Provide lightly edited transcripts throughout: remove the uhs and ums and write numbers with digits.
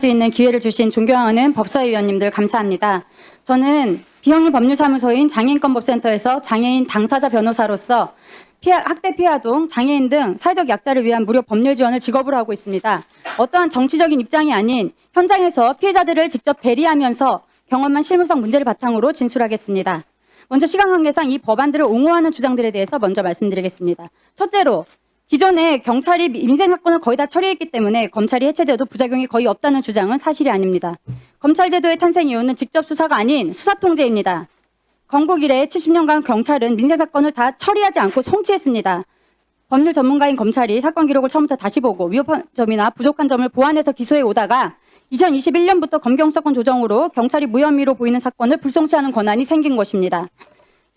수 있는 기회를 주신 존경하는 법사위원님들 감사합니다. 저는 비영리 법률사무소인 장애인권법센터에서 장애인 당사자 변호사로서 학대 피해 아동, 장애인 등 사회적 약자를 위한 무료 법률 지원을 직업으로 하고 있습니다. 어떠한 정치적인 입장이 아닌 현장에서 피해자들을 직접 대리하면서 경험한 실무상 문제를 바탕으로 진술하겠습니다. 먼저 시간 관계상 이 법안들을 옹호하는 주장들에 대해서 먼저 말씀드리겠습니다. 첫째로 기존에 경찰이 민생 사건을 거의 다 처리했기 때문에 검찰이 해체되어도 부작용이 거의 없다는 주장은 사실이 아닙니다. 검찰 제도의 탄생 이유는 직접 수사가 아닌 수사 통제입니다. 건국 이래 70년간 경찰은 민생 사건을 다 처리하지 않고 송치했습니다. 법률 전문가인 검찰이 사건 기록을 처음부터 다시 보고 위법한 점이나 부족한 점을 보완해서 기소해 오다가 2021년부터 검경수사권 조정으로 경찰이 무혐의로 보이는 사건을 불송치하는 권한이 생긴 것입니다.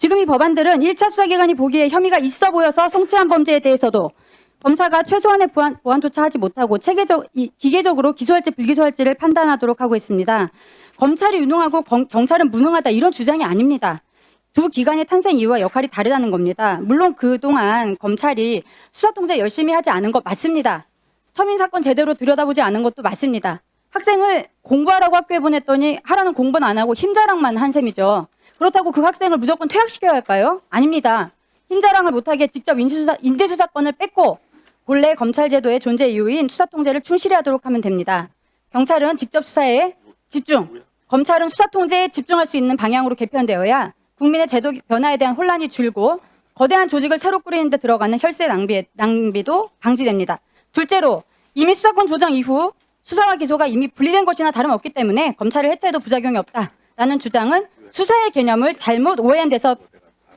지금 이 법안들은 1차 수사기관이 보기에 혐의가 있어 보여서 송치한 범죄에 대해서도 검사가 최소한의 보완조차 하지 못하고 기계적으로 기소할지 불기소할지를 판단하도록 하고 있습니다. 검찰이 유능하고 경찰은 무능하다 이런 주장이 아닙니다. 두 기관의 탄생 이유와 역할이 다르다는 겁니다. 물론 그동안 검찰이 수사 통제 열심히 하지 않은 것 맞습니다. 서민 사건 제대로 들여다보지 않은 것도 맞습니다. 학생을 공부하라고 학교에 보냈더니 하라는 공부는 안 하고 힘자랑만 한 셈이죠. 그렇다고 그 학생을 무조건 퇴학시켜야 할까요? 아닙니다. 힘자랑을 못하게 직접 인재수사권을 뺏고 본래 검찰 제도의 존재 이유인 수사 통제를 충실히 하도록 하면 됩니다. 경찰은 직접 수사에 집중, 검찰은 수사 통제에 집중할 수 있는 방향으로 개편되어야 국민의 제도 변화에 대한 혼란이 줄고 거대한 조직을 새로 꾸리는 데 들어가는 혈세 낭비도 방지됩니다. 둘째로 이미 수사권 조정 이후 수사와 기소가 이미 분리된 것이나 다름없기 때문에 검찰을 해체해도 부작용이 없다라는 주장은 수사의 개념을 잘못 오해한 데서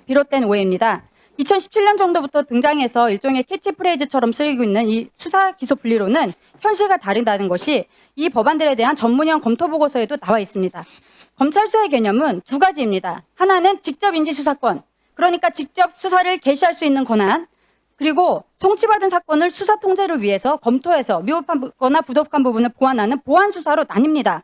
비롯된 오해입니다. 2017년 정도부터 등장해서 일종의 캐치프레이즈처럼 쓰이고 있는 이 수사 기소 분리론은 현실과 다르다는 것이 이 법안들에 대한 전문형 검토 보고서에도 나와 있습니다. 검찰 수사의 개념은 두 가지입니다. 하나는 직접 인지수사권, 그러니까 직접 수사를 개시할 수 있는 권한, 그리고 송치받은 사건을 수사 통제를 위해서 검토해서 미흡하거나 부족한 부분을 보완하는 보완 수사로 나뉩니다.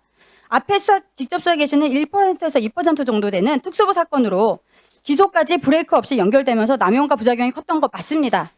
앞에 직접 수사 개시는 1%에서 2% 정도 되는 특수부 사건으로 기소까지 브레이크 없이 연결되면서 남용과 부작용이 컸던 것 맞습니다.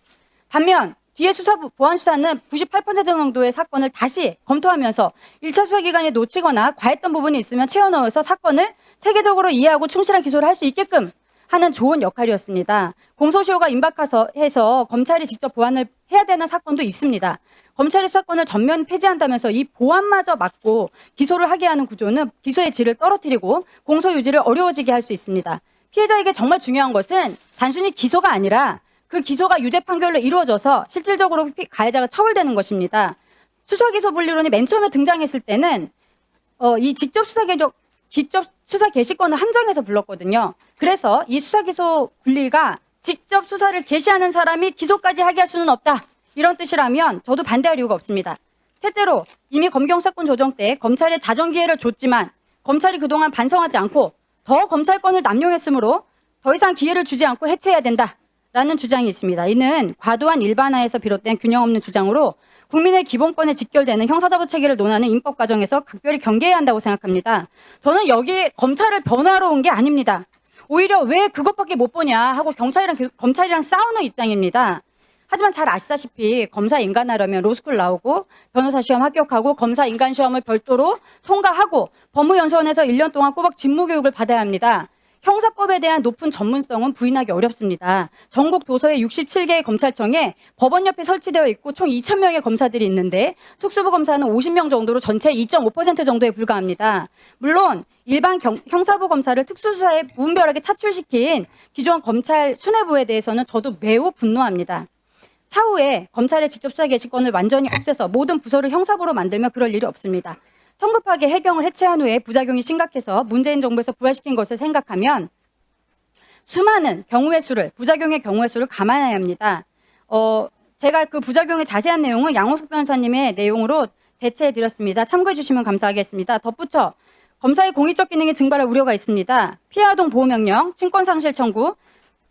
반면 뒤에 보완 수사는 98% 정도의 사건을 다시 검토하면서 1차 수사기관에 놓치거나 과했던 부분이 있으면 채워 넣어서 사건을 체계적으로 이해하고 충실한 기소를 할 수 있게끔 하는 좋은 역할이었습니다. 공소시효가 임박해서 검찰이 직접 보완을 해야 되는 사건도 있습니다. 검찰의 수사권을 전면 폐지한다면서 이 보완마저 막고 기소를 하게 하는 구조는 기소의 질을 떨어뜨리고 공소 유지를 어려워지게 할 수 있습니다. 피해자에게 정말 중요한 것은 단순히 기소가 아니라 그 기소가 유죄 판결로 이루어져서 실질적으로 가해자가 처벌되는 것입니다. 수사기소 분리론이 맨 처음에 등장했을 때는 이 직접 수사 개시권을 한정해서 불렀거든요. 그래서 이 수사기소 분리가 직접 수사를 개시하는 사람이 기소까지 하게 할 수는 없다. 이런 뜻이라면 저도 반대할 이유가 없습니다. 셋째로 이미 검경수사권 조정 때 검찰에 자정 기회를 줬지만 검찰이 그동안 반성하지 않고 더 검찰권을 남용했으므로 더 이상 기회를 주지 않고 해체해야 된다라는 주장이 있습니다. 이는 과도한 일반화에서 비롯된 균형 없는 주장으로 국민의 기본권에 직결되는 형사사법 체계를 논하는 입법 과정에서 각별히 경계해야 한다고 생각합니다. 저는 여기 검찰을 변호하러 온 게 아닙니다. 오히려 왜 그것밖에 못 보냐 하고 검찰이랑 싸우는 입장입니다. 하지만 잘 아시다시피 검사 인간하려면 로스쿨 나오고 변호사 시험 합격하고 검사 인간 시험을 별도로 통과하고 법무연수원에서 1년 동안 꼬박 직무교육을 받아야 합니다. 형사법에 대한 높은 전문성은 부인하기 어렵습니다. 전국 도서의 67개의 검찰청에 법원 옆에 설치되어 있고 총 2,000명의 검사들이 있는데 특수부 검사는 50명 정도로 전체 2.5% 정도에 불과합니다. 물론 일반 형사부 검사를 특수수사에 무분별하게 차출시킨 기존 검찰 수뇌부에 대해서는 저도 매우 분노합니다. 차후에 검찰의 직접 수사 개시권을 완전히 없애서 모든 부서를 형사부로 만들면 그럴 일이 없습니다. 성급하게 해경을 해체한 후에 부작용이 심각해서 문재인 정부에서 부활시킨 것을 생각하면 수많은 경우의 수를, 부작용의 경우의 수를 감안해야 합니다. 제가 그 부작용의 자세한 내용은 양호석 변호사님의 내용으로 대체해드렸습니다. 참고해 주시면 감사하겠습니다. 덧붙여 검사의 공익적 기능이 증발할 우려가 있습니다. 피해 아동 보호 명령, 친권 상실 청구,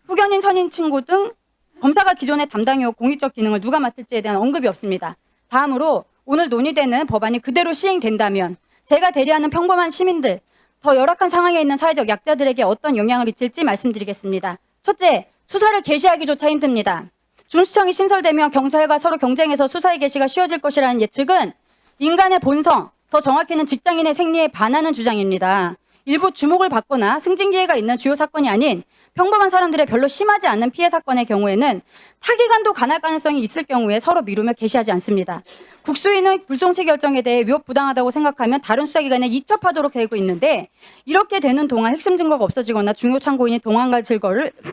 후견인 선임 친구 등 검사가 기존에 담당해온 공익적 기능을 누가 맡을지에 대한 언급이 없습니다. 다음으로 오늘 논의되는 법안이 그대로 시행된다면 제가 대리하는 평범한 시민들, 더 열악한 상황에 있는 사회적 약자들에게 어떤 영향을 미칠지 말씀드리겠습니다. 첫째, 수사를 개시하기조차 힘듭니다. 중수청이 신설되면 경찰과 서로 경쟁해서 수사의 개시가 쉬워질 것이라는 예측은 인간의 본성, 더 정확히는 직장인의 생리에 반하는 주장입니다. 일부 주목을 받거나 승진 기회가 있는 주요 사건이 아닌 평범한 사람들의 별로 심하지 않은 피해 사건의 경우에는 타기간도 가날 가능성이 있을 경우에 서로 미루며 개시하지 않습니다. 국수위는 불송치 결정에 대해 위협 부당하다고 생각하면 다른 수사기관에 이첩하도록 되고 있는데 이렇게 되는 동안 핵심 증거가 없어지거나 중요 참고인이 도망갈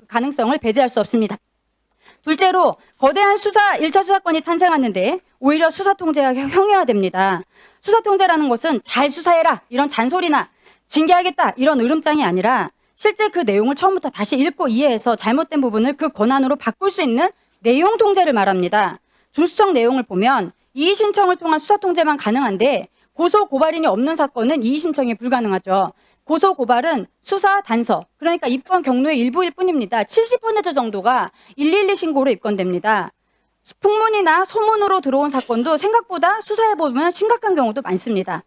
가능성을 배제할 수 없습니다. 둘째로 거대한 1차 수사권이 탄생하는데 오히려 수사 통제가 형해화됩니다. 수사 통제라는 것은 잘 수사해라 이런 잔소리나 징계하겠다 이런 으름장이 아니라 실제 그 내용을 처음부터 다시 읽고 이해해서 잘못된 부분을 그 권한으로 바꿀 수 있는 내용 통제를 말합니다. 중수청 내용을 보면 이의 신청을 통한 수사 통제만 가능한데 고소 고발인이 없는 사건은 이의 신청이 불가능하죠. 고소 고발은 수사 단서, 그러니까 입건 경로의 일부일 뿐입니다. 70% 정도가 112 신고로 입건됩니다. 풍문이나 소문으로 들어온 사건도 생각보다 수사해보면 심각한 경우도 많습니다.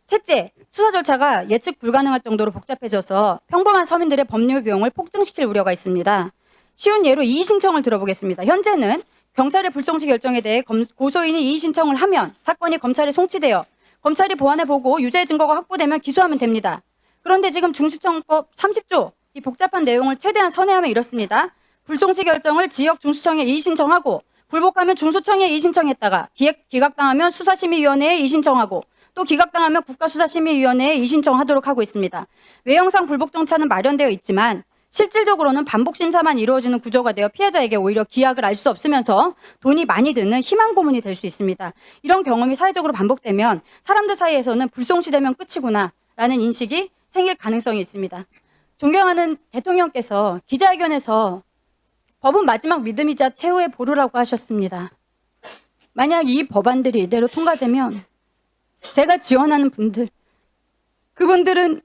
셋째, 수사 절차가 예측 불가능할 정도로 복잡해져서 평범한 서민들의 법률 비용을 폭증시킬 우려가 있습니다. 쉬운 예로 이의 신청을 들어보겠습니다. 현재는 경찰의 불송치 결정에 대해 고소인이 이의 신청을 하면 사건이 검찰에 송치되어 검찰이 보완해보고 유죄 증거가 확보되면 기소하면 됩니다. 그런데 지금 중수청법 30조 이 복잡한 내용을 최대한 선회하면 이렇습니다. 불송치 결정을 지역 중수청에 이의 신청하고 불복하면 중수청에 이의 신청했다가 기각당하면 수사심의위원회에 이의 신청하고 또 기각당하면 국가수사심의위원회에 이의 신청하도록 하고 있습니다. 외형상 불복 정차는 마련되어 있지만 실질적으로는 반복 심사만 이루어지는 구조가 되어 피해자에게 오히려 기약을 알 수 없으면서 돈이 많이 드는 희망 고문이 될 수 있습니다. 이런 경험이 사회적으로 반복되면 사람들 사이에서는 불송치되면 끝이구나라는 인식이 생길 가능성이 있습니다. 존경하는 대통령께서 기자회견에서 법은 마지막 믿음이자 최후의 보루라고 하셨습니다. 만약 이 법안들이 이대로 통과되면 제가 지원하는 분들, 그분들은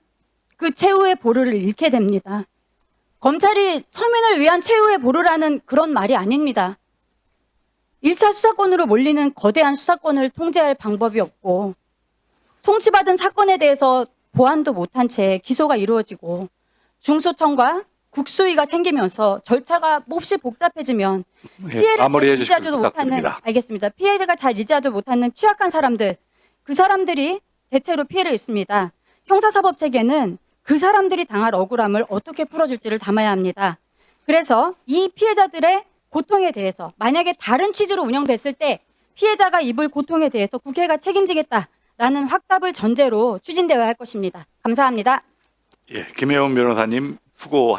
그 최후의 보루를 잃게 됩니다. 검찰이 서민을 위한 최후의 보루라는 그런 말이 아닙니다. 1차 수사권으로 몰리는 거대한 수사권을 통제할 방법이 없고 송치받은 사건에 대해서 보완도 못한 채 기소가 이루어지고 중소청과 국수위가 생기면서 절차가 몹시 복잡해지면 피해를 잘 이제하지도 못하는 알겠습니다. 피해자가 잘 이제하지도 못하는 취약한 사람들, 그 사람들이 대체로 피해를 입습니다. 형사사법 체계는 그 사람들이 당할 억울함을 어떻게 풀어줄지를 담아야 합니다. 그래서 이 피해자들의 고통에 대해서 만약에 다른 취지로 운영됐을 때 피해자가 입을 고통에 대해서 국회가 책임지겠다라는 확답을 전제로 추진되어야 할 것입니다. 감사합니다. 예, 김혜원 변호사님 수고.